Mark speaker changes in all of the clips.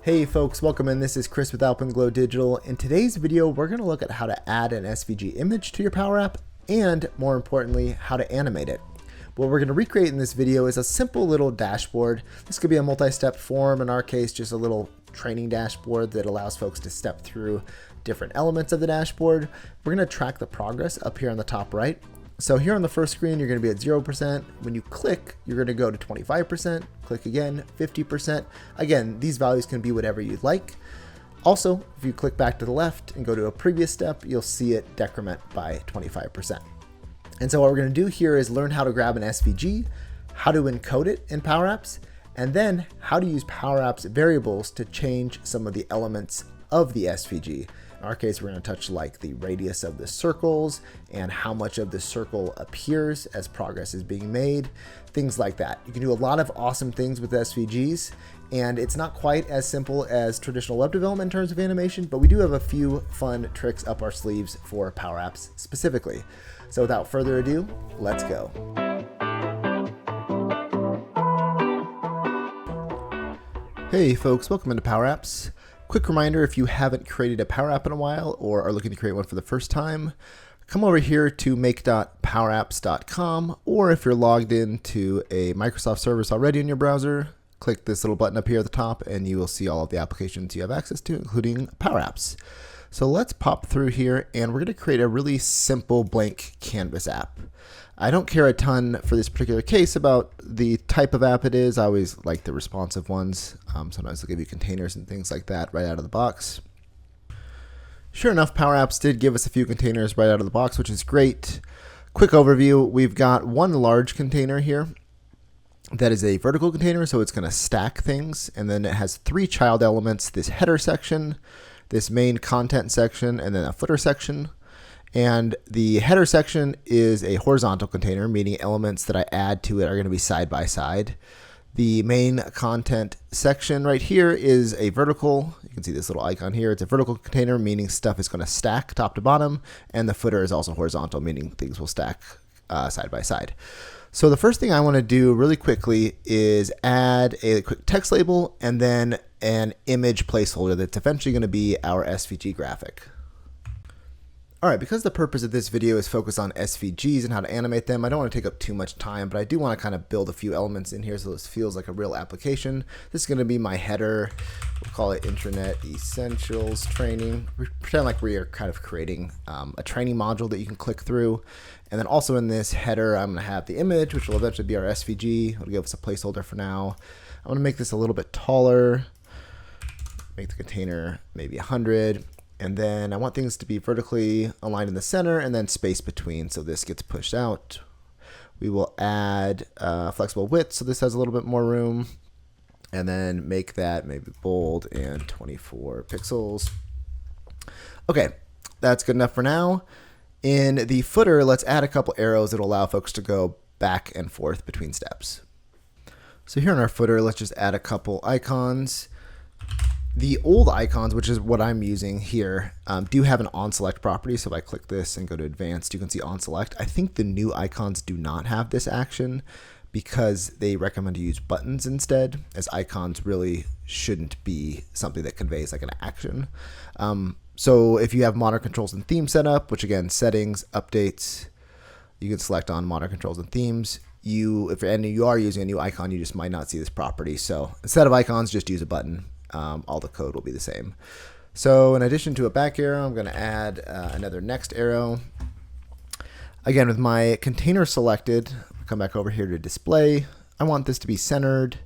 Speaker 1: Hey folks, welcome in. This is Chris with Alpenglow Digital. In today's video, we're going to look at how to add an SVG image to your Power App and, more importantly, how to animate it. What we're going to recreate in this video is a simple little dashboard. This could be a multi-step form, in our case, just a little training dashboard that allows folks to step through different elements of the dashboard. We're going to track the progress up here on the top right. So here on the first screen, you're going to be at 0%. When you click, you're going to go to 25%. Click again, 50%. Again, these values can be whatever you'd like. Also, if you click back to the left and go to a previous step, you'll see it decrement by 25%. And so what we're going to do here is learn how to grab an SVG, how to encode it in Power Apps, and then how to use Power Apps variables to change some of the elements of the SVG. In our case, we're going to touch like the radius of the circles and how much of the circle appears as progress is being made, things like that. You can do a lot of awesome things with SVGs, and it's not quite as simple as traditional web development in terms of animation, but we do have a few fun tricks up our sleeves for Power Apps specifically. So without further ado, let's go. Hey folks, welcome into Power Apps. Quick reminder, if you haven't created a Power App in a while or are looking to create one for the first time, come over here to make.powerapps.com, or if you're logged into a Microsoft service already in your browser, click this little button up here at the top and you will see all of the applications you have access to, including Power Apps. So let's pop through here and we're going to create a really simple blank canvas app. I don't care a ton for this particular case about the type of app it is. I always like the responsive ones. Sometimes they'll give you containers and things like that right out of the box. Sure enough, Power Apps did give us a few containers right out of the box, which is great. Quick overview, we've got one large container here that is a vertical container, so it's going to stack things. And then it has three child elements, this header section, this main content section, and then a footer section. And the header section is a horizontal container, meaning elements that I add to it are going to be side by side. The main content section right here is a vertical. You can see this little icon here. It's a vertical container, meaning stuff is going to stack top to bottom. And the footer is also horizontal, meaning things will stack side by side. So the first thing I want to do really quickly is add a quick text label and then an image placeholder that's eventually going to be our SVG graphic. All right, because the purpose of this video is focused on SVGs and how to animate them, I don't want to take up too much time, but I do want to kind of build a few elements in here so this feels like a real application. This is going to be my header. We'll call it Internet Essentials Training. Pretend like we are kind of creating a training module that you can click through. And then also in this header, I'm going to have the image, which will eventually be our SVG. I'll give us a placeholder for now. I want to make this a little bit taller, make the container maybe 100. And then I want things to be vertically aligned in the center and then space between, so this gets pushed out. We will add flexible width, so this has a little bit more room. And then make that maybe bold and 24 pixels. Okay, that's good enough for now. In the footer, let's add a couple arrows that will allow folks to go back and forth between steps. So here in our footer, let's just add a couple icons. The old icons, which is what I'm using here, do have an on-select property. So if I click this and go to advanced, you can see on-select. I think the new icons do not have this action because they recommend to use buttons instead, as icons really shouldn't be something that conveys like an action. So if you have modern controls and themes set up, which again, settings, updates, you can select on modern controls and themes. If you are using a new icon, you just might not see this property. So instead of icons, just use a button. All the code will be the same. So in addition to a back arrow, I'm going to add another next arrow. Again, with my container selected, I'll come back over here to display. I want this to be centered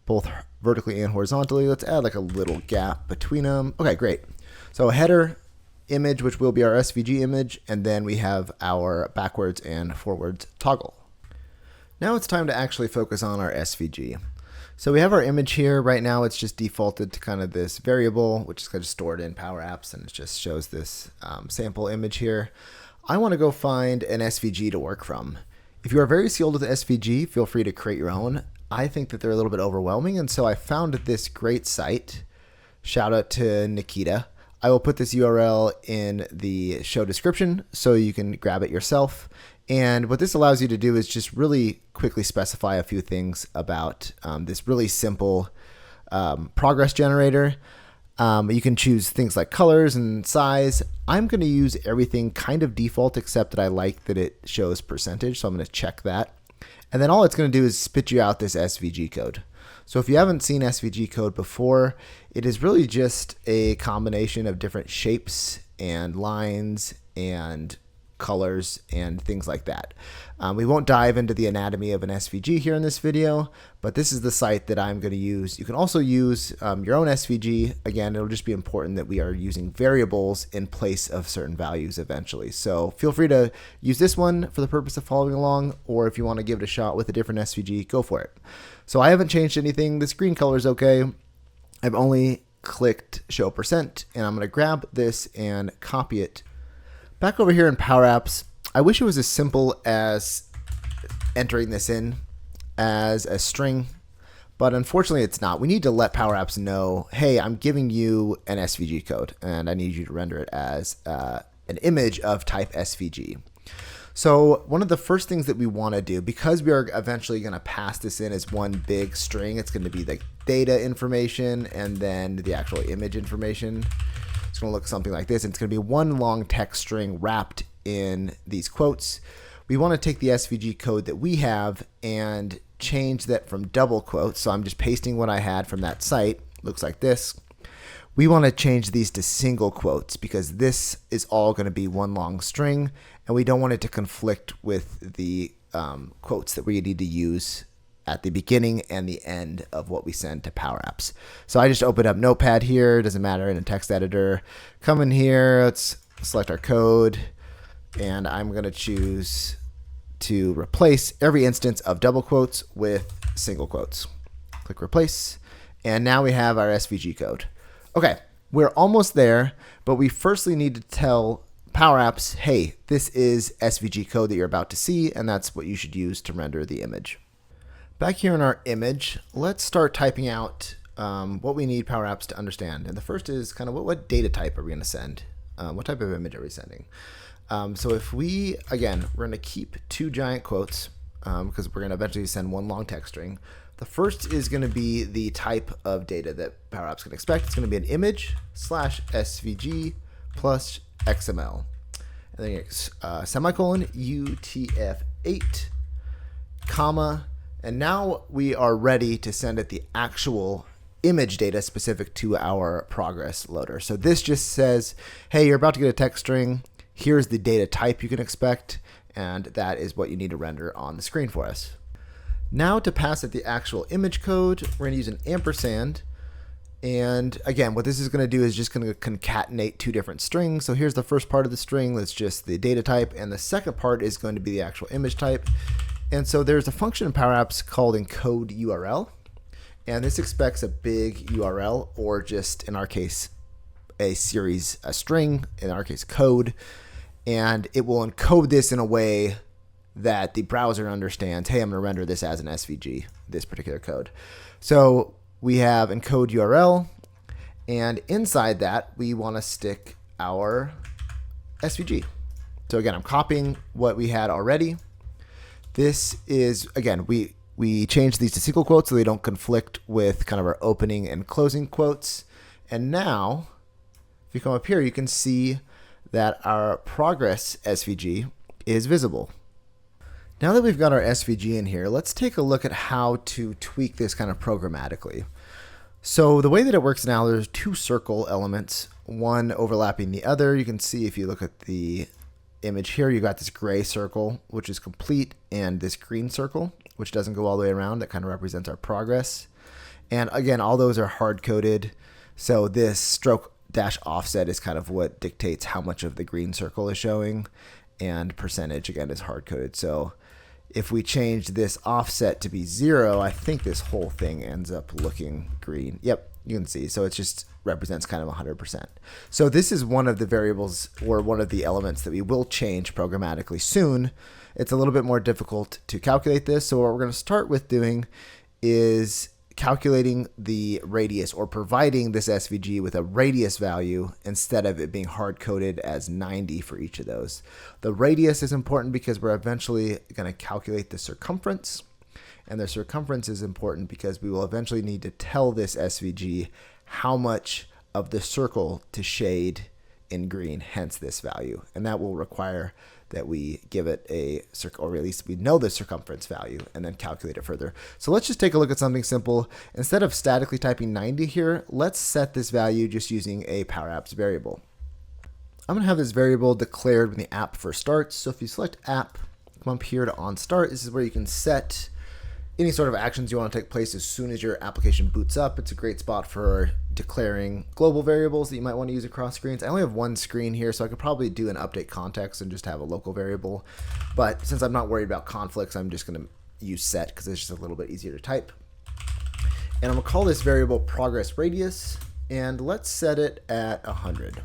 Speaker 1: both vertically and horizontally. Let's add like a little gap between them. Okay, great. So a header image, which will be our SVG image, and then we have our backwards and forwards toggle. Now it's time to actually focus on our SVG. So we have our image here. Right now it's just defaulted to kind of this variable, which is kind of stored in Power Apps, and it just shows this sample image here. I want to go find an SVG to work from. If you are very skilled with SVG, feel free to create your own. I think that they're a little bit overwhelming, and so I found this great site. Shout out to Nikita. I will put this URL in the show description so you can grab it yourself. And what this allows you to do is just really quickly specify a few things about this really simple progress generator. You can choose things like colors and size. I'm going to use everything kind of default, except that I like that it shows percentage, so I'm going to check that. And then all it's going to do is spit you out this SVG code. So if you haven't seen SVG code before, it is really just a combination of different shapes and lines and colors and things like that. We won't dive into the anatomy of an SVG here in this video, but this is the site that I'm going to use. You can also use your own SVG. Again, it'll just be important that we are using variables in place of certain values eventually. So feel free to use this one for the purpose of following along, or if you want to give it a shot with a different SVG, go for it. So I haven't changed anything. This green color is okay. I've only clicked show percent, and I'm going to grab this and copy it. Back over here in Power Apps, I wish it was as simple as entering this in as a string, but unfortunately it's not. We need to let Power Apps know, hey, I'm giving you an SVG code, and I need you to render it as an image of type SVG. So one of the first things that we want to do, because we are eventually going to pass this in as one big string, it's going to be the data information and then the actual image information. It's going to look something like this. And it's going to be one long text string wrapped in these quotes. We want to take the SVG code that we have and change that from double quotes. So I'm just pasting what I had from that site. Looks like this. We want to change these to single quotes because this is all going to be one long string, and we don't want it to conflict with the quotes that we need to use at the beginning and the end of what we send to Power Apps. So I just opened up Notepad here. It doesn't matter, in a text editor. Come in here. Let's select our code, and I'm going to choose to replace every instance of double quotes with single quotes. Click replace, and now we have our SVG code. Okay, we're almost there, but we firstly need to tell Power Apps, hey, this is SVG code that you're about to see, and that's what you should use to render the image. Back here in our image, let's start typing out what we need Power Apps to understand. And the first is kind of what data type are we going to send? What type of image are we sending? So if we, again, we're going to keep two giant quotes because we're going to eventually send one long text string. The first is going to be the type of data that Power Apps can expect. It's going to be an image /SVG plus XML. And then it's semicolon UTF-8, comma, and now we are ready to send it the actual image data specific to our progress loader. So this just says, hey, you're about to get a text string. Here's the data type you can expect, and that is what you need to render on the screen for us. Now to pass it the actual image code, we're going to use an ampersand. And again, what this is going to do is just going to concatenate two different strings. So here's the first part of the string that's just the data type, and the second part is going to be the actual image type. And so there's a function in Power Apps called encode URL, and this expects a big URL, or just in our case a string, in our case code, and it will encode this in a way that the browser understands, hey, I'm going to render this as an SVG, this particular code. So we have encode URL, and inside that we want to stick our SVG. So again, I'm copying what we had already. This is, again, we changed these to single quotes so they don't conflict with kind of our opening and closing quotes. And now, if you come up here, you can see that our progress SVG is visible. Now that we've got our SVG in here, let's take a look at how to tweak this kind of programmatically. So the way that it works now, there's two circle elements, one overlapping the other. You can see if you look at the image here, you got this gray circle, which is complete, and this green circle, which doesn't go all the way around, that kind of represents our progress. And again, all those are hard-coded. So this stroke dash offset is kind of what dictates how much of the green circle is showing, and percentage, again, is hard-coded. So if we change this offset to be 0, I think this whole thing ends up looking green. Yep, you can see. So it just represents kind of 100%. So this is one of the variables, or one of the elements, that we will change programmatically soon. It's a little bit more difficult to calculate this. So what we're going to start with doing is calculating the radius, or providing this SVG with a radius value instead of it being hard-coded as 90 for each of those. The radius is important because we're eventually going to calculate the circumference. And the circumference is important because we will eventually need to tell this SVG how much of the circle to shade in green, hence this value. And that will require that we give it a circle, or at least we know the circumference value, and then calculate it further. So let's just take a look at something simple. Instead of statically typing 90 here, let's set this value just using a Power Apps variable. I'm going to have this variable declared when the app first starts. So if you select app, come up here to on start, this is where you can set any sort of actions you want to take place as soon as your application boots up. It's a great spot for declaring global variables that you might want to use across screens. I only have one screen here, so I could probably do an update context and just have a local variable. But since I'm not worried about conflicts, I'm just going to use set because it's just a little bit easier to type. And I'm going to call this variable progress radius, and let's set it at 100.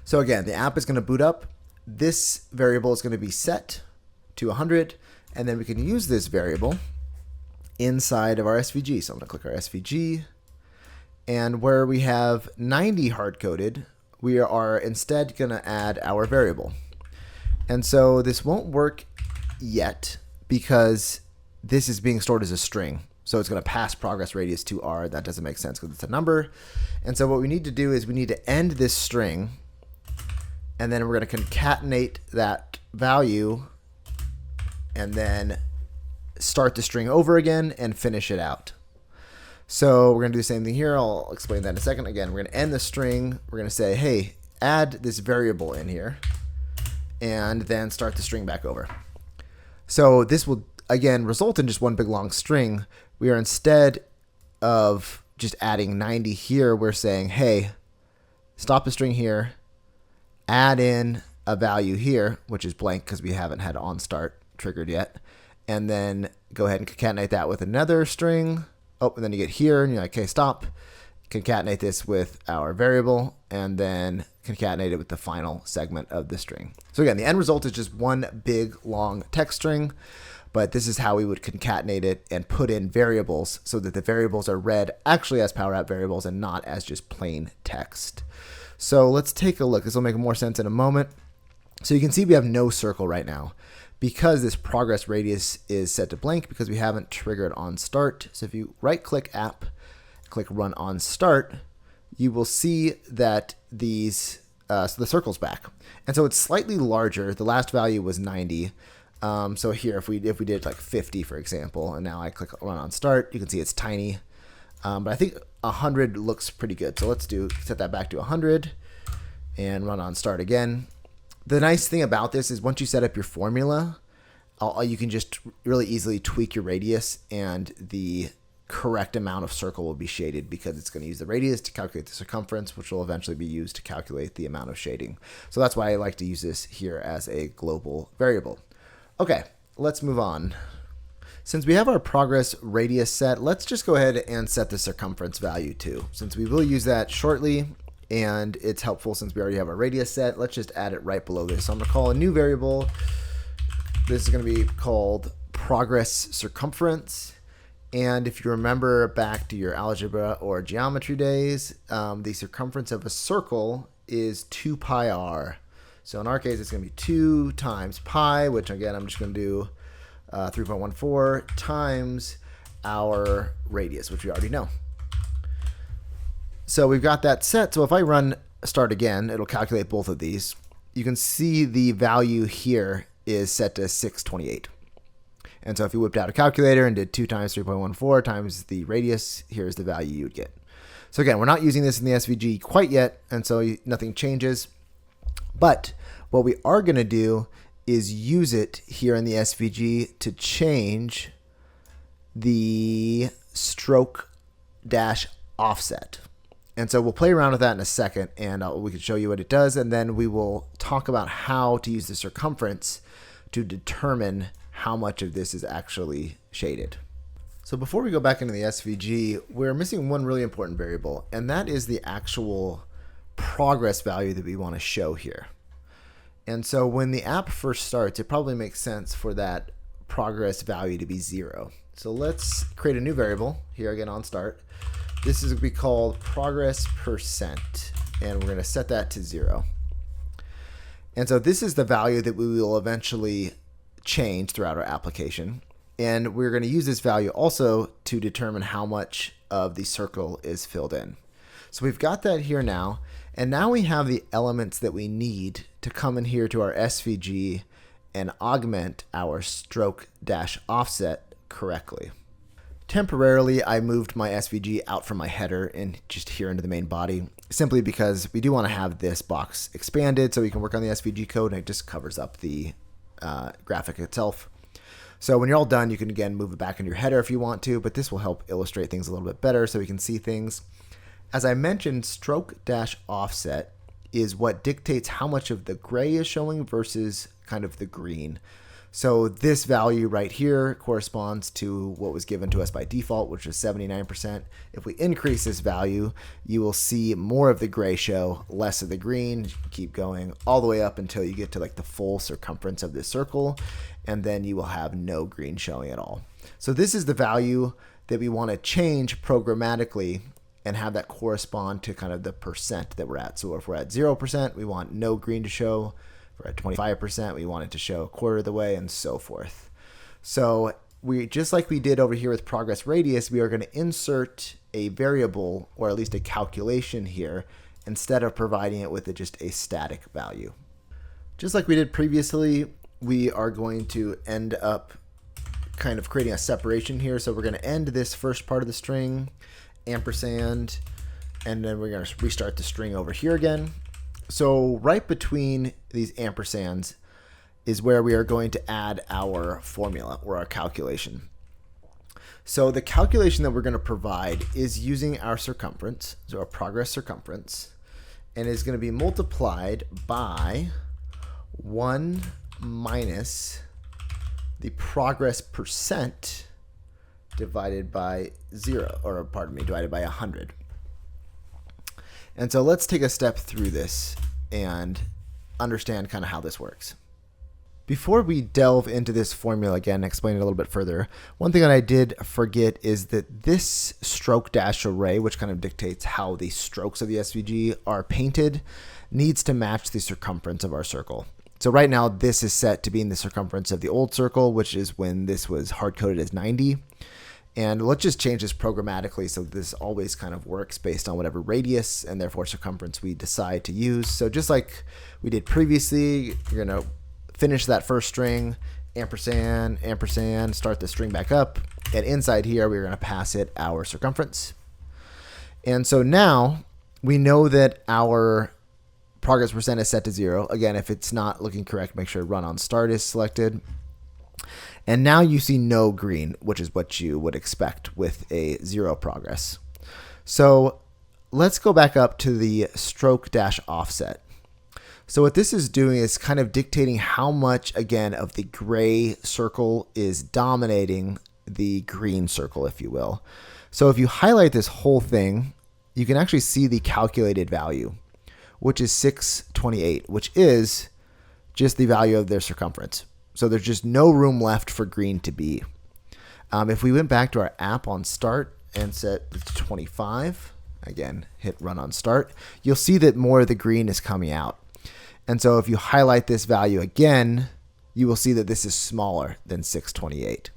Speaker 1: So again, the app is going to boot up. This variable is going to be set to 100. And then we can use this variable inside of our SVG. So I'm going to click our SVG. And where we have 90 hard-coded, we are instead going to add our variable. And so this won't work yet because this is being stored as a string. So it's going to pass progress radius to R. That doesn't make sense because it's a number. And so what we need to do is we need to end this string. And then we're going to concatenate that value and then start the string over again and finish it out. So we're going to do the same thing here. I'll explain that in a second. Again, we're going to end the string. We're going to say, hey, add this variable in here, and then start the string back over. So this will, again, result in just one big long string. We are, instead of just adding 90 here, we're saying, hey, stop the string here, add in a value here, which is blank because we haven't had on start triggered yet, and then go ahead and concatenate that with another string. Oh, and then you get here and you're like, okay, stop, concatenate this with our variable, and then concatenate it with the final segment of the string. So again, the end result is just one big long text string, but this is how we would concatenate it and put in variables so that the variables are read actually as Power App variables and not as just plain text. So let's take a look. This will make more sense in a moment. So you can see we have no circle right now, because this progress radius is set to blank because we haven't triggered on start. So if you right click app, click run on start, you will see that these, so the circle's back. And so it's slightly larger. The last value was 90. So here, if we did like 50, for example, and now I click run on start, you can see it's tiny. But I think 100 looks pretty good. So let's set that back to 100 and run on start again. The nice thing about this is once you set up your formula, you can just really easily tweak your radius, and the correct amount of circle will be shaded because it's going to use the radius to calculate the circumference, which will eventually be used to calculate the amount of shading. So that's why I like to use this here as a global variable. Okay, let's move on. Since we have our progress radius set, let's just go ahead and set the circumference value too. Since we will use that shortly, and it's helpful since we already have our radius set, let's just add it right below this. So I'm going to call a new variable. This is going to be called progress circumference. And if you remember back to your algebra or geometry days, the circumference of a circle is 2 pi r. So in our case, it's going to be 2 times pi, which again, I'm just going to do 3.14 times our radius, which we already know. So we've got that set. So if I run start again, it'll calculate both of these. You can see the value here is set to 628. And so if you whipped out a calculator and did 2 times 3.14 times the radius, here's the value you would get. So again, we're not using this in the SVG quite yet, and so nothing changes. But what we are going to do is use it here in the SVG to change the stroke dash offset. And so we'll play around with that in a second, and we can show you what it does, and then we will talk about how to use the circumference to determine how much of this is actually shaded. So before we go back into the SVG, we're missing one really important variable, and that is the actual progress value that we want to show here. And so when the app first starts, it probably makes sense for that progress value to be 0. So let's create a new variable here again on start. This is going to be called progress percent, and we're going to set that to 0. And so this is the value that we will eventually change throughout our application. And we're going to use this value also to determine how much of the circle is filled in. So we've got that here now. And now we have the elements that we need to come in here to our SVG and augment our stroke-offset correctly. Temporarily, I moved my SVG out from my header and just here into the main body, simply because we do want to have this box expanded so we can work on the SVG code, and it just covers up the graphic itself. So when you're all done, you can again move it back in your header if you want to, but this will help illustrate things a little bit better so we can see things. As I mentioned, stroke-offset is what dictates how much of the gray is showing versus kind of the green. So this value right here corresponds to what was given to us by default, which is 79%. If we increase this value, you will see more of the gray show, less of the green. Keep going all the way up until you get to like the full circumference of this circle, and then you will have no green showing at all. So this is the value that we want to change programmatically and have that correspond to kind of the percent that we're at. So if we're at 0%, we want no green to show. If we're at 25%, we want it to show a quarter of the way, and so forth. So we, just like we did over here with progress radius, we are going to insert a variable, or at least a calculation here, instead of providing it with just a static value. Just like we did previously, we are going to end up kind of creating a separation here. So we're going to end this first part of the string, ampersand, and then we're going to restart the string over here again. So right between these ampersands is where we are going to add our formula or our calculation. So the calculation that we're going to provide is using our circumference, so our progress circumference, and is going to be multiplied by 1 minus the progress percent divided by 0, or pardon me, divided by 100. And so let's take a step through this and understand kind of how this works. Before we delve into this formula again and explain it a little bit further, one thing that I did forget is that this stroke dash array, which kind of dictates how the strokes of the SVG are painted, needs to match the circumference of our circle. So right now this is set to be in the circumference of the old circle, which is when this was hard-coded as 90. And let's just change this programmatically so this always kind of works based on whatever radius and therefore circumference we decide to use. So just like we did previously, you're going to finish that first string, ampersand, ampersand, start the string back up. And inside here, we're going to pass it our circumference. And so now we know that our progress percent is set to 0. Again, if it's not looking correct, make sure run on start is selected. And now you see no green, which is what you would expect with a 0 progress. So let's go back up to the stroke dash offset. So what this is doing is kind of dictating how much, again, of the gray circle is dominating the green circle, if you will. So if you highlight this whole thing, you can actually see the calculated value, which is 628, which is just the value of their circumference. So there's just no room left for green to be. If we went back to our app on start and set it to 25, again, hit run on start, you'll see that more of the green is coming out. And so if you highlight this value again, you will see that this is smaller than 628.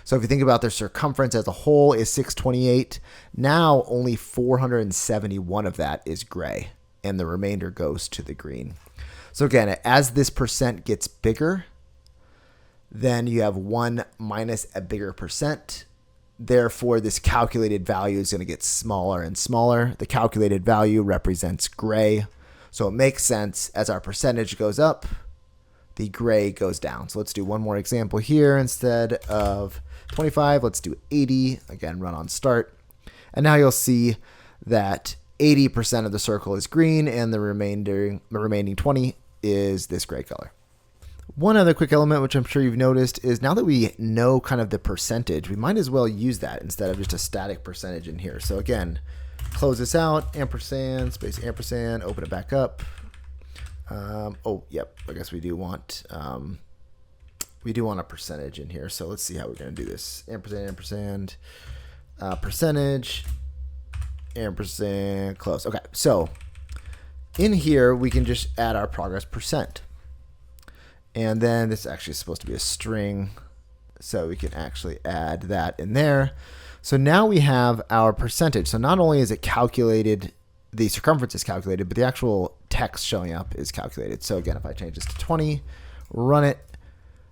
Speaker 1: So if you think about their circumference as a whole is 628, now only 471 of that is gray, and the remainder goes to the green. So again, as this percent gets bigger, then you have 1 minus a bigger percent. Therefore, this calculated value is going to get smaller and smaller. The calculated value represents gray. So it makes sense as our percentage goes up, the gray goes down. So let's do one more example here. Instead of 25, let's do 80. Again, run on start. And now you'll see that 80% of the circle is green and the remaining 20 is this gray color. One other quick element, which I'm sure you've noticed, is now that we know kind of the percentage, we might as well use that instead of just a static percentage in here. So again, close this out, ampersand, space ampersand, open it back up. Oh, yep, I guess we do want a percentage in here. So let's see how we're going to do this. Ampersand, ampersand, percentage, ampersand, close. Okay, so in here, we can just add our progress percent. And then this actually is supposed to be a string. So we can actually add that in there. So now we have our percentage. So not only is it calculated, the circumference is calculated, but the actual text showing up is calculated. So again, if I change this to 20, run it,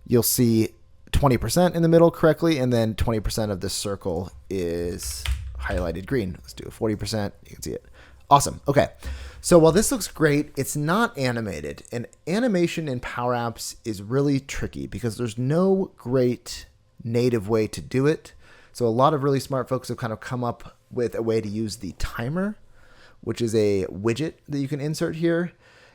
Speaker 1: you'll see 20% in the middle correctly, and then 20% of the circle is highlighted green. Let's do a 40%. You can see it. Awesome. Okay. So while this looks great, it's not animated. And animation in Power Apps is really tricky because there's no great native way to do it. So a lot of really smart folks have kind of come up with a way to use the timer, which is a widget that you can insert here.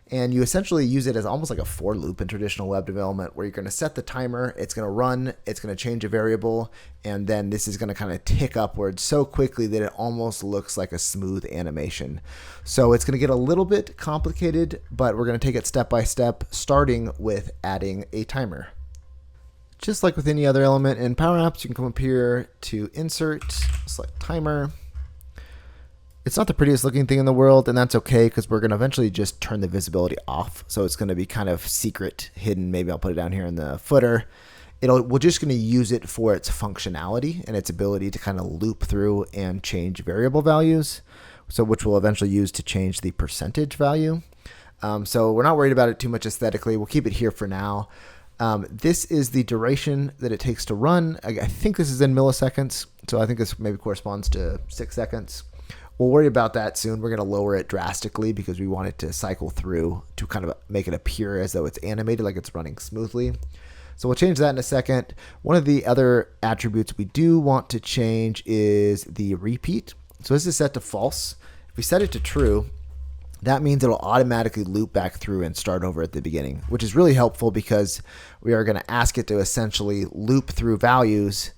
Speaker 1: And you essentially use it as almost like a for loop in traditional web development, where you're going to set the timer, it's going to run, it's going to change a variable, and then this is going to kind of tick upwards so quickly that it almost looks like a smooth animation. So it's going to get a little bit complicated, but we're going to take it step by step, starting with adding a timer. Just like with any other element in Power Apps, you can come up here to Insert, select Timer. It's not the prettiest looking thing in the world, and that's okay because we're going to eventually just turn the visibility off. So it's going to be kind of secret, hidden. Maybe I'll put it down here in the footer. We're just going to use it for its functionality and its ability to kind of loop through and change variable values, so which we'll eventually use to change the percentage value. So we're not worried about it too much aesthetically. We'll keep it here for now. This is the duration that it takes to run. I think this is in milliseconds, so I think this maybe corresponds to 6 seconds. We'll worry about that soon. We're going to lower it drastically because we want it to cycle through to kind of make it appear as though it's animated, like it's running smoothly. So we'll change that in a second. One of the other attributes we do want to change is the repeat. So this is set to false. If we set it to true, that means it'll automatically loop back through and start over at the beginning, which is really helpful because we are going to ask it to essentially loop through values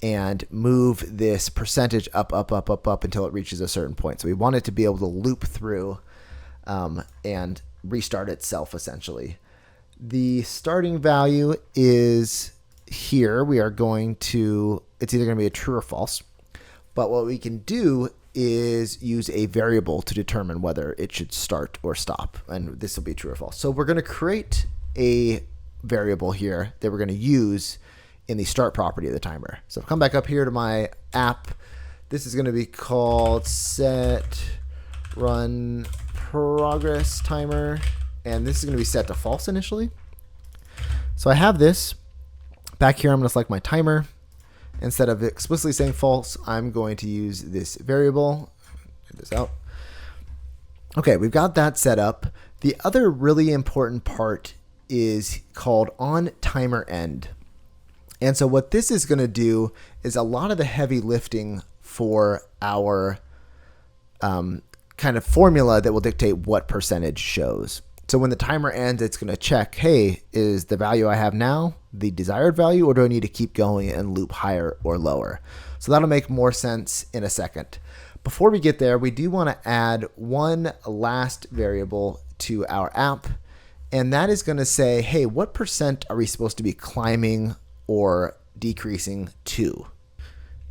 Speaker 1: and move this percentage up until it reaches a certain point. So we want it to be able to loop through and restart itself essentially. The starting value is here. We are going to, it's either going to be a true or false, but what we can do is use a variable to determine whether it should start or stop, and this will be true or false. So we're going to create a variable here that we're going to use in the start property of the timer. So I'll come back up here to my app. This is going to be called set run progress timer, and this is going to be set to false initially. So I have this back here. I'm going to select my timer. Instead of explicitly saying false, I'm going to use this variable. Get this out. Okay, we've got that set up. The other really important part is called on timer end. And so what this is going to do is a lot of the heavy lifting for our kind of formula that will dictate what percentage shows. So when the timer ends, it's going to check, hey, is the value I have now the desired value, or do I need to keep going and loop higher or lower? So that'll make more sense in a second. Before we get there, we do want to add one last variable to our app, and that is going to say, hey, what percent are we supposed to be climbing or decreasing to?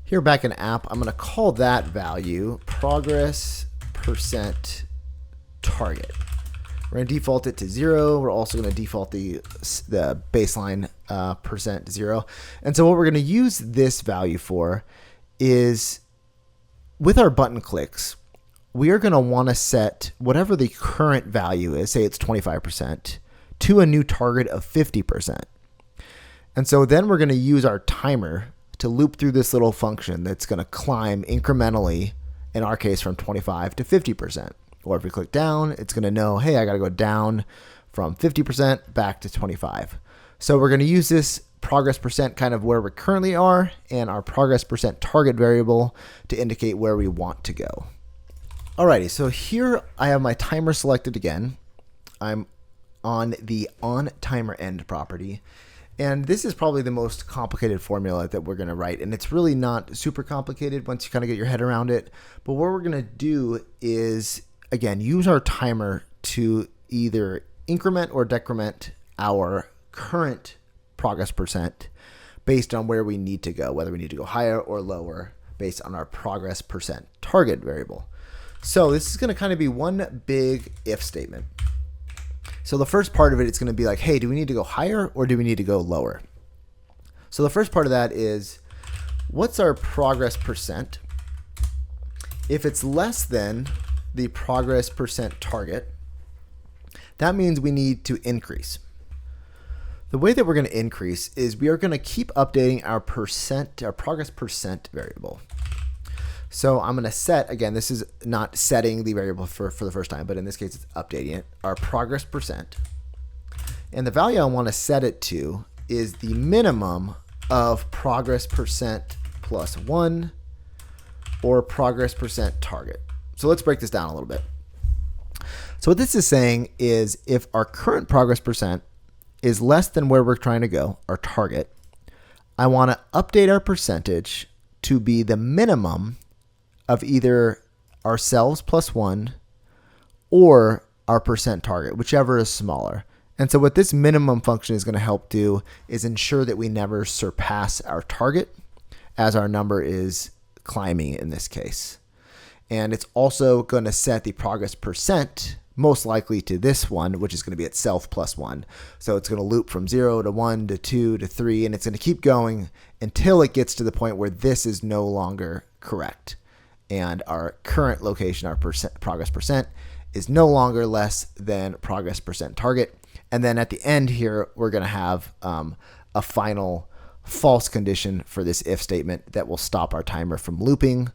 Speaker 1: Here back in app, I'm going to call that value progress percent target. We're going to default it to 0. We're also going to default the baseline percent 0. And so what we're going to use this value for is with our button clicks, we are going to want to set whatever the current value is, say it's 25%, to a new target of 50%. And so then we're going to use our timer to loop through this little function that's going to climb incrementally, in our case, from 25 to 50%. Or if we click down, it's going to know, hey, I got to go down from 50% back to 25. So we're going to use this progress percent kind of where we currently are and our progress percent target variable to indicate where we want to go. Alrighty, so here I have my timer selected again. I'm on the on timer end property. And this is probably the most complicated formula that we're going to write. And it's really not super complicated once you kind of get your head around it. But what we're going to do is, again, use our timer to either increment or decrement our current progress percent based on where we need to go, whether we need to go higher or lower based on our progress percent target variable. So this is going to kind of be one big if statement. So the first part of it, it's going to be like, hey, do we need to go higher or do we need to go lower? So the first part of that is, what's our progress percent? If it's less than the progress percent target, that means we need to increase. The way that we're going to increase is we are going to keep updating our progress percent variable. So I'm going to set, again, this is not setting the variable for the first time, but in this case it's updating it, our progress percent. And the value I want to set it to is the minimum of progress percent plus 1 or progress percent target. So let's break this down a little bit. So what this is saying is if our current progress percent is less than where we're trying to go, our target, I want to update our percentage to be the minimum of either ourselves plus 1 or our percent target, whichever is smaller. And so what this minimum function is going to help do is ensure that we never surpass our target as our number is climbing in this case. And it's also going to set the progress percent most likely to this one, which is going to be itself plus 1. So it's going to loop from 0 to 1 to 2 to 3, and it's going to keep going until it gets to the point where this is no longer correct. And our current location, our progress percent, is no longer less than progress percent target. And then at the end here, we're going to have a final false condition for this if statement that will stop our timer from looping.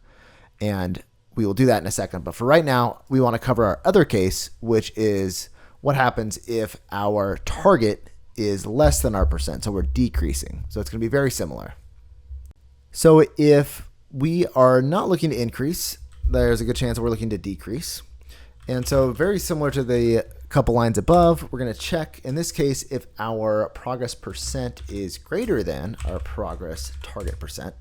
Speaker 1: And we will do that in a second. But for right now, we want to cover our other case, which is what happens if our target is less than our percent. So we're decreasing. So it's going to be very similar. So if we are not looking to increase, there's a good chance that we're looking to decrease. And so very similar to the couple lines above, we're going to check, in this case, if our progress percent is greater than our progress target percent.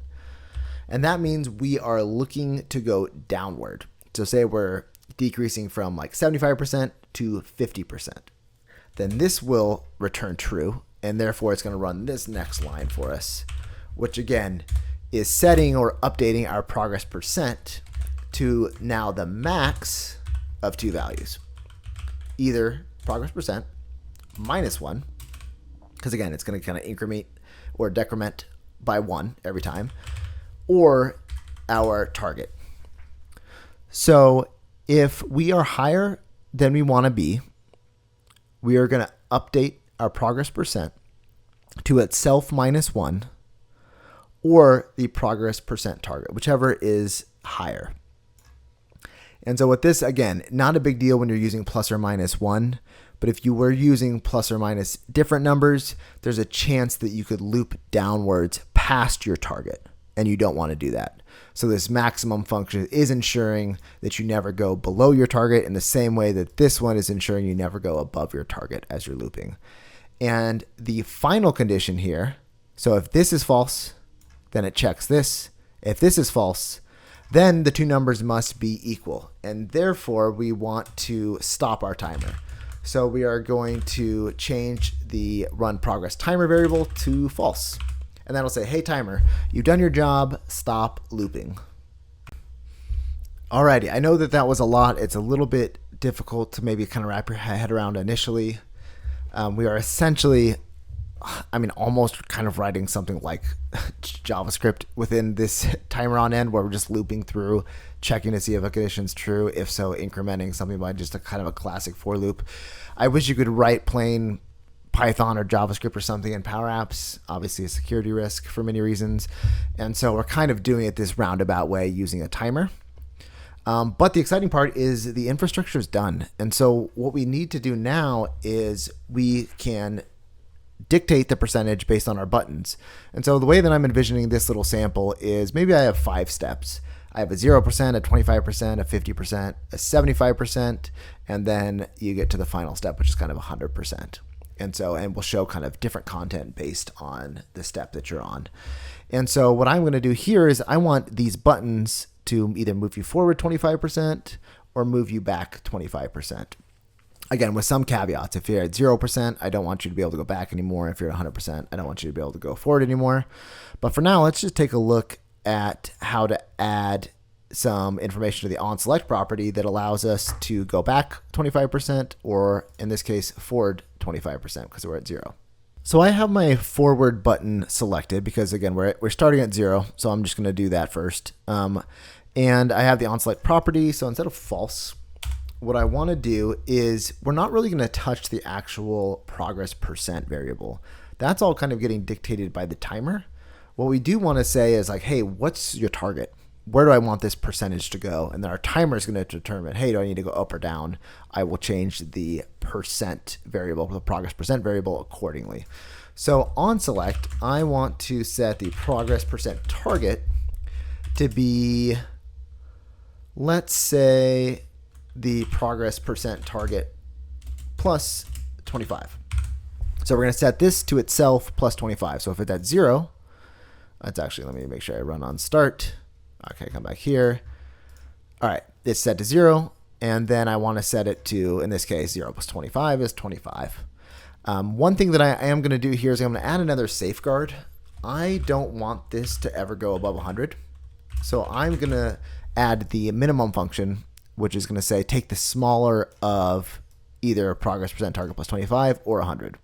Speaker 1: And that means we are looking to go downward. So say we're decreasing from like 75% to 50%. Then this will return true, and therefore it's going to run this next line for us, which again is setting or updating our progress percent to now the max of two values. Either progress percent minus 1, because again, it's going to kind of increment or decrement by 1 every time, or our target. So if we are higher than we want to be, we are going to update our progress percent to itself minus 1 or the progress percent target, whichever is higher. And so with this, again, not a big deal when you're using plus or minus 1, but if you were using plus or minus different numbers, there's a chance that you could loop downwards past your target, and you don't want to do that. So this maximum function is ensuring that you never go below your target in the same way that this one is ensuring you never go above your target as you're looping. And the final condition here, so if this is false, then it checks this. If this is false, then the two numbers must be equal, and therefore we want to stop our timer. So we are going to change the run progress timer variable to false. And that'll say, hey timer, you've done your job, stop looping. Alrighty, I know that that was a lot. It's a little bit difficult to maybe kind of wrap your head around initially. We are essentially, almost kind of writing something like JavaScript within this timer on end, where we're just looping through, checking to see if a condition's true. If so, incrementing something by just a kind of a classic for loop. I wish you could write plain Python or JavaScript or something in Power Apps. Obviously a security risk for many reasons. And so we're kind of doing it this roundabout way using a timer. But the exciting part is the infrastructure is done. And so what we need to do now is we can dictate the percentage based on our buttons. And so the way that I'm envisioning this little sample is maybe I have 5 steps. I have a 0%, a 25%, a 50%, a 75%, and then you get to the final step, which is kind of 100%. And we'll show kind of different content based on the step that you're on. And so what I'm going to do here is I want these buttons to either move you forward 25% or move you back 25%. Again, with some caveats. If you're at 0%, I don't want you to be able to go back anymore. If you're at 100%, I don't want you to be able to go forward anymore. But for now, let's just take a look at how to add some information to the onSelect property that allows us to go back 25%, or in this case, forward 25%, because we're at 0. So I have my forward button selected because again, we're starting at 0. So I'm just going to do that first. And I have the onSelect property. So instead of false, what I want to do is we're not really going to touch the actual progress % variable. That's all kind of getting dictated by the timer. What we do want to say is like, hey, what's your target? Where do I want this percentage to go? And then our timer is going to determine, hey, do I need to go up or down? I will change the % variable, the progress % variable accordingly. So on select, I want to set the progress % target to be, let's say, the progress % target plus 25. So we're going to set this to itself plus 25. So if it's at 0, that's actually, let me make sure I run on start. Okay, come back here. All right, it's set to 0, and then I want to set it to, in this case, 0 plus 25 is 25. One thing that I am going to do here is I'm going to add another safeguard. I don't want this to ever go above 100. So I'm going to add the minimum function, which is going to say take the smaller of either progress % target plus 25 or 100.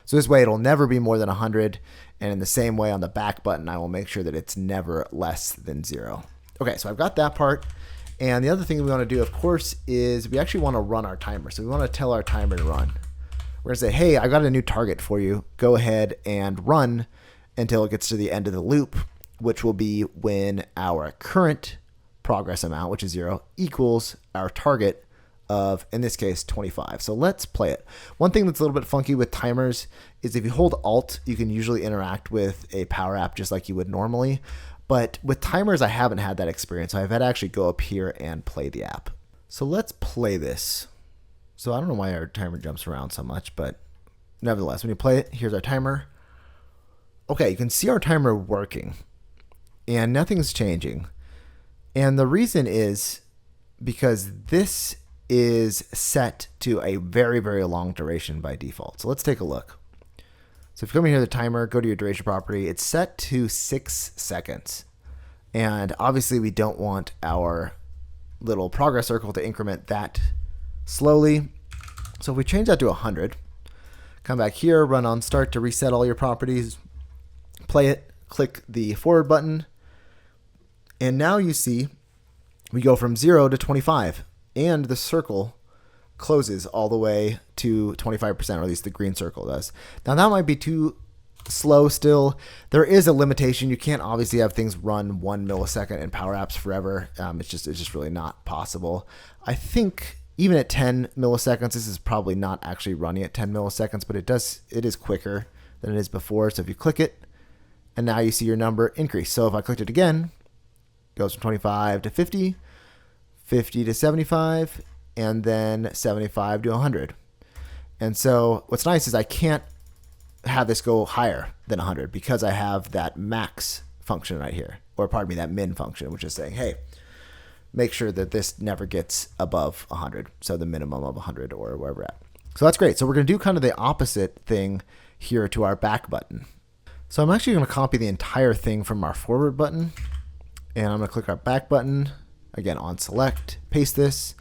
Speaker 1: So this way it'll never be more than 100. And in the same way on the back button, I will make sure that it's never less than 0. Okay, so I've got that part. And the other thing we want to do, of course, is we actually want to run our timer. So we want to tell our timer to run. We're going to say, hey, I got a new target for you. Go ahead and run until it gets to the end of the loop, which will be when our current progress amount, which is 0, equals our target of, in this case, 25. So let's play it. One thing that's a little bit funky with timers is if you hold Alt, you can usually interact with a Power App just like you would normally. But with timers, I haven't had that experience. I've had to actually go up here and play the app. So let's play this. So I don't know why our timer jumps around so much, but nevertheless, when you play it, here's our timer. Okay, you can see our timer working and nothing's changing. And the reason is because this is set to a very, very long duration by default. So let's take a look. So if you come in here to the timer, go to your duration property, it's set to 6 seconds. And obviously we don't want our little progress circle to increment that slowly. So if we change that to 100, come back here, run on start to reset all your properties, play it, click the forward button, and now you see we go from 0 to 25. And the circle closes all the way to 25%, or at least the green circle does. Now that might be too slow still. There is a limitation. You can't obviously have things run 1 millisecond in Power Apps forever. It's just really not possible. I think even at 10 milliseconds, this is probably not actually running at 10 milliseconds, but it is quicker than it is before. So if you click it, and now you see your number increase. So if I clicked it again, it goes from 25 to 50. 50 to 75, and then 75 to 100. And so what's nice is I can't have this go higher than 100 because I have that max function right here, or pardon me, that min function, which is saying, hey, make sure that this never gets above 100, so the minimum of 100 or wherever we're at. So that's great. So we're going to do kind of the opposite thing here to our back button. So I'm actually going to copy the entire thing from our forward button, and I'm going to click our back button. Again, on select, paste this.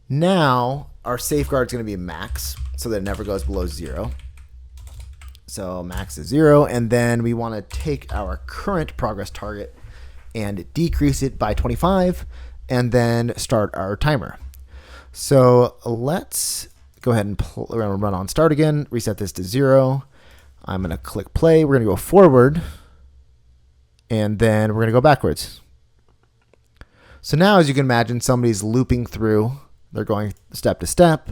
Speaker 1: Now our safeguard is going to be max so that it never goes below 0. So max is 0. And then we want to take our current progress target and decrease it by 25 and then start our timer. So let's go ahead and run on start again, reset this to 0. I'm going to click play. We're going to go forward and then we're going to go backwards. So now, as you can imagine, somebody's looping through. They're going step to step.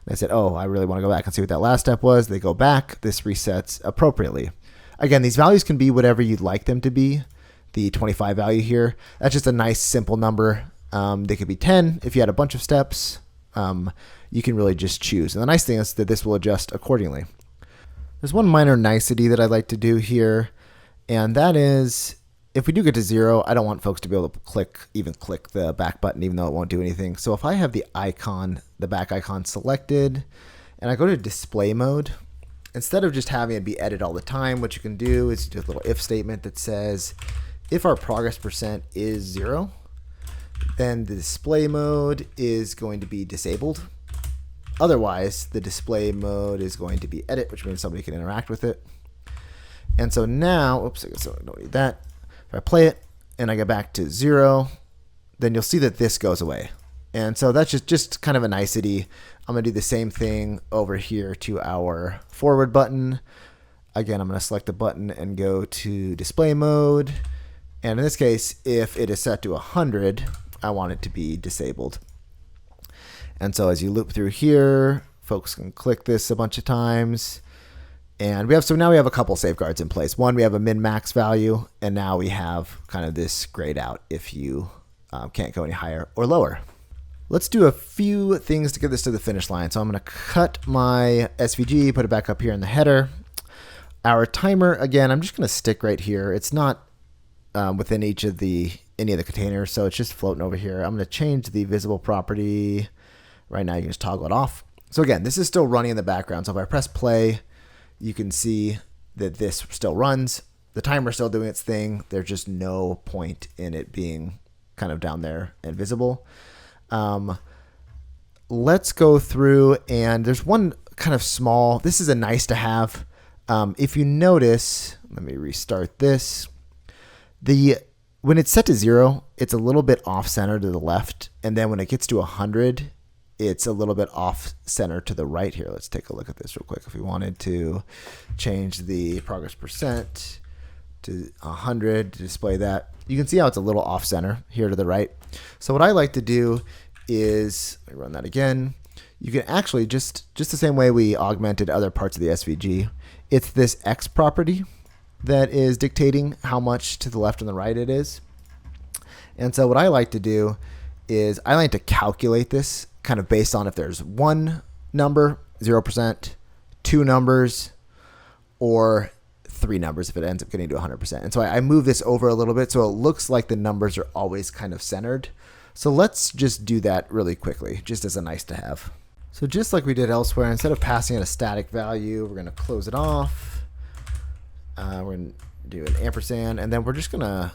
Speaker 1: They said, oh, I really want to go back and see what that last step was. They go back. This resets appropriately. Again, these values can be whatever you'd like them to be. The 25 value here, that's just a nice, simple number. They could be 10 if you had a bunch of steps. You can really just choose. And the nice thing is that this will adjust accordingly. There's one minor nicety that I'd like to do here, and that is, if we do get to 0, I don't want folks to be able to even click the back button, even though it won't do anything. So if I have the icon, the back icon selected, and I go to display mode, instead of just having it be edited all the time, what you can do is do a little if statement that says, if our progress % is 0, then the display mode is going to be disabled. Otherwise, the display mode is going to be edit, which means somebody can interact with it. And so now, oops, I guess I don't need that. If I play it and I go back to 0, then you'll see that this goes away. And so that's just kind of a nicety. I'm going to do the same thing over here to our forward button. Again, I'm going to select the button and go to display mode. And in this case, if it is set to 100, I want it to be disabled. And so as you loop through here, folks can click this a bunch of times. And so now we have a couple safeguards in place. One, we have a min-max value, and now we have kind of this grayed out if you can't go any higher or lower. Let's do a few things to get this to the finish line. So I'm going to cut my SVG, put it back up here in the header. Our timer, again, I'm just going to stick right here. It's not within any of the containers, so it's just floating over here. I'm going to change the visible property. Right now, you can just toggle it off. So again, this is still running in the background. So if I press play, you can see that this still runs. The timer's still doing its thing. There's just no point in it being kind of down there and visible. Let's go through, and there's one kind of small, this is a nice to have. If you notice, let me restart this. When it's set to 0, it's a little bit off center to the left. And then when it gets to 100, it's a little bit off center to the right here. Let's take a look at this real quick. If we wanted to change the progress percent to 100 to display that, you can see how it's a little off center here to the right. So what I like to do is, let me run that again. You can actually just the same way we augmented other parts of the SVG, it's this X property that is dictating how much to the left and the right it is. And so what I like to do is I like to calculate this kind of based on if there's one number, 0%, two numbers, or three numbers if it ends up getting to 100%. And so I move this over a little bit so it looks like the numbers are always kind of centered. So let's just do that really quickly, just as a nice to have. So just like we did elsewhere, instead of passing in a static value, we're going to close it off. We're going to do an ampersand, and then we're just going to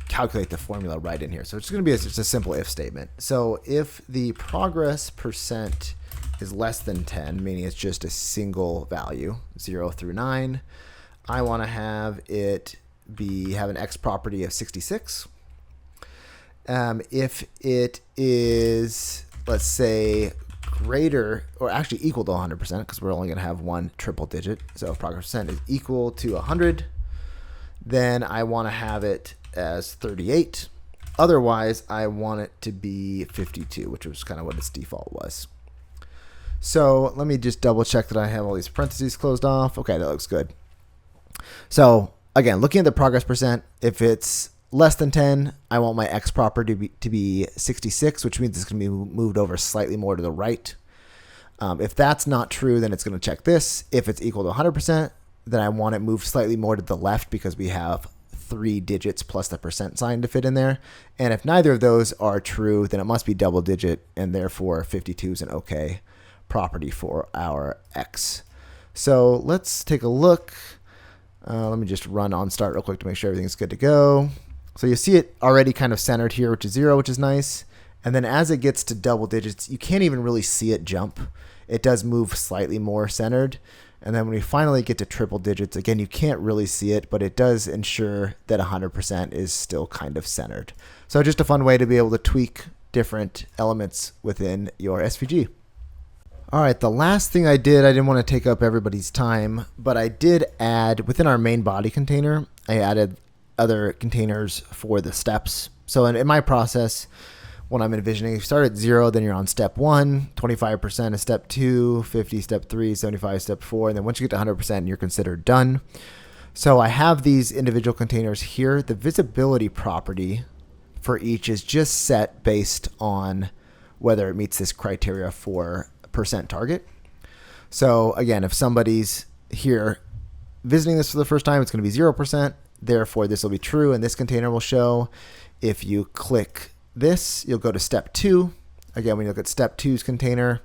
Speaker 1: calculate the formula right in here. So it's going to be just a simple if statement. So if the progress percent is less than 10, meaning it's just a single value, 0 through 9, I want to have it have an X property of 66. If it is, let's say, greater or actually equal to 100%, because we're only going to have one triple digit. So if progress percent is equal to 100, then I want to have it as 38. Otherwise, I want it to be 52, which was kind of what its default was. So let me just double check that I have all these parentheses closed off. Okay, that looks good. So again, looking at the progress percent, if it's less than 10, I want my X property to be 66, which means it's going to be moved over slightly more to the right. If that's not true, then it's going to check this. If it's equal to 100%, then I want it moved slightly more to the left because we have 3 digits plus the percent sign to fit in there. And if neither of those are true, then it must be double digit, and therefore 52 is an okay property for our X. So let's take a look. Let me just run on start real quick to make sure everything's good to go. So you see it already kind of centered here, which is 0, which is nice. And then as it gets to double digits, you can't even really see it jump. It does move slightly more centered. And then when we finally get to triple digits, again, you can't really see it, but it does ensure that 100% is still kind of centered. So just a fun way to be able to tweak different elements within your SVG. All right, the last thing I didn't want to take up everybody's time, but I did add, within our main body container, I added other containers for the steps. So in my process, when I'm envisioning, you start at 0, then you're on step 1, 25% is step 2, 50 step 3, 75 step 4, and then once you get to 100%, you're considered done. So I have these individual containers here. The visibility property for each is just set based on whether it meets this criteria for percent target. So again, if somebody's here visiting this for the first time, it's going to be 0%. Therefore, this will be true, and this container will show. If you click this, you'll go to step 2. Again, when you look at step 2's container,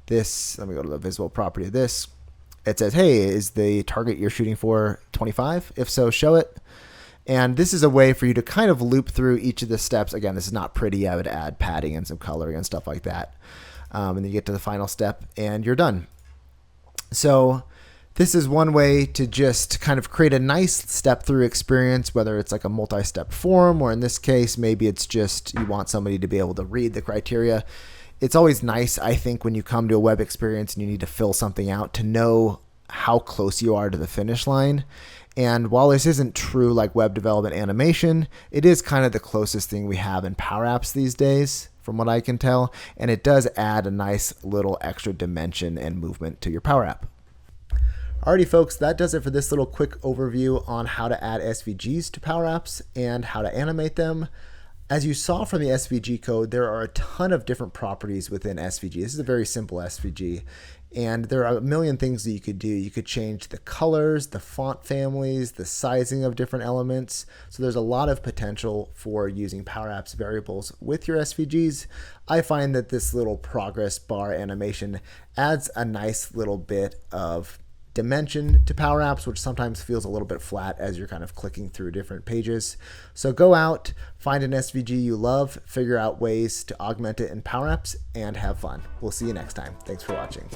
Speaker 1: let me go to the visible property of this. It says, hey, is the target you're shooting for 25? If so, show it. And this is a way for you to kind of loop through each of the steps. Again, this is not pretty. I would add padding and some coloring and stuff like that. and then you get to the final step and you're done. So this is one way to just kind of create a nice step-through experience, whether it's like a multi-step form, or in this case, maybe it's just you want somebody to be able to read the criteria. It's always nice, I think, when you come to a web experience and you need to fill something out, to know how close you are to the finish line. And while this isn't true like web development animation, it is kind of the closest thing we have in Power Apps these days, from what I can tell. And it does add a nice little extra dimension and movement to your Power App. Alrighty folks, that does it for this little quick overview on how to add SVGs to Power Apps and how to animate them. As you saw from the SVG code, there are a ton of different properties within SVG. This is a very simple SVG, and there are a million things that you could do. You could change the colors, the font families, the sizing of different elements. So there's a lot of potential for using Power Apps variables with your SVGs. I find that this little progress bar animation adds a nice little bit of dimension to Power Apps, which sometimes feels a little bit flat as you're kind of clicking through different pages. So go out, find an SVG you love, figure out ways to augment it in Power Apps, and have fun. We'll see you next time. Thanks for watching.